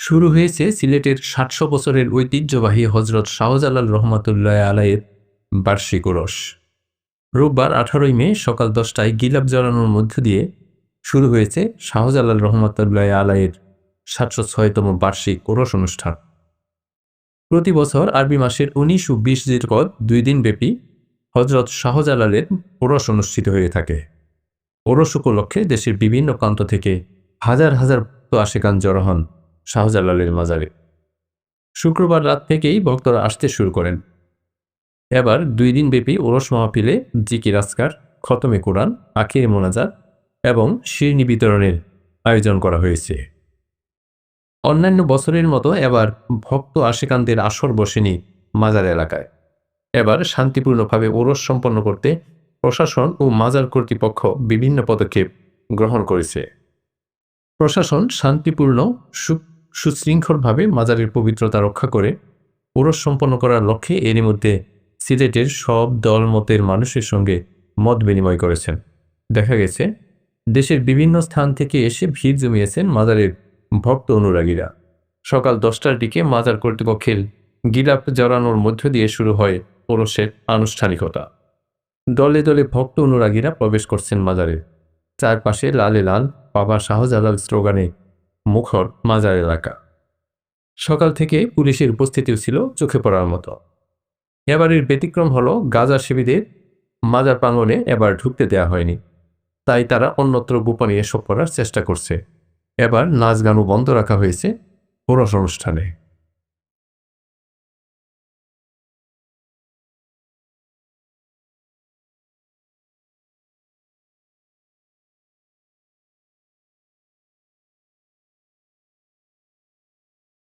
শুরু হয়েছে সিলেটের ৭০০ বছরের ঐতিহ্যবাহী হজরত শাহজালাল রহমাতুল্লাহ আলাইয়ের বার্ষিক ওরস। রোববার ১৮ই মে সকাল ১০টায় গিলাপ জ্বালানোর মধ্য দিয়ে শুরু হয়েছে শাহজালাল রহমাতুল্লাহ আলাইয়ের ৭০৬তম বার্ষিক ওরস অনুষ্ঠান। প্রতি বছর আরবি মাসের ১৯ ও ২০ জিলকদ ২ দিন ব্যাপী হজরত শাহজালালের ওরস অনুষ্ঠিত হয়ে থাকে। ওরস উপলক্ষে দেশের বিভিন্ন প্রান্ত থেকে হাজার হাজার ভক্ত আশেকান জড়ো হন শাহজালালের মাজারে। শুক্রবার রাত থেকেই ভক্তরা আসতে শুরু করেন। এবার ২ দিন ব্যাপী ওরস মাহফিলে জিকির আজকার, খতমে কোরআন, আখিরে মোনাজাত এবং শিরনি বিতরণের আয়োজন করা হয়েছে। অন্যান্য বছরের মতো এবার ভক্ত আশেকানদের আসর বসেনি মাজার এলাকায়। এবার শান্তিপূর্ণভাবে ওরস সম্পন্ন করতে প্রশাসন ও মাজার কর্তৃপক্ষ বিভিন্ন পদক্ষেপ গ্রহণ করেছে। প্রশাসন শান্তিপূর্ণ সুশৃঙ্খলভাবে মাজারের পবিত্রতা রক্ষা করে ওরস সম্পন্ন করার লক্ষ্যে এরই মধ্যে সিলেটের সব দল মতের মানুষের সঙ্গে মত বিনিময় করেছেন। দেখা গেছে দেশের বিভিন্ন স্থান থেকে এসে ভিড় জমিয়েছেন মাজারের ভক্ত অনুরাগীরা। সকাল ১০টার দিকে মাজার কর্তৃপক্ষের গিলাপ জড়ানোর মধ্য দিয়ে শুরু হয় ওরসের আনুষ্ঠানিকতা। দলে দলে ভক্ত অনুরাগীরা প্রবেশ করছেন মাজারে। চারপাশে লালে লাল বাবা শাহজালাল স্লোগানে মুখর মাজার এলাকা। সকাল থেকে পুলিশের উপস্থিতিও ছিল চোখে পড়ার মতো। এবারের ব্যতিক্রম হলো গাজা সেবীদের মাজার প্রাঙ্গণে এবার ঢুকতে দেওয়া হয়নি, তাই তারা অন্যত্র গোপনে এসব করার চেষ্টা করছে। এবার নাচ গানও বন্ধ রাখা হয়েছে ওরস অনুষ্ঠানে।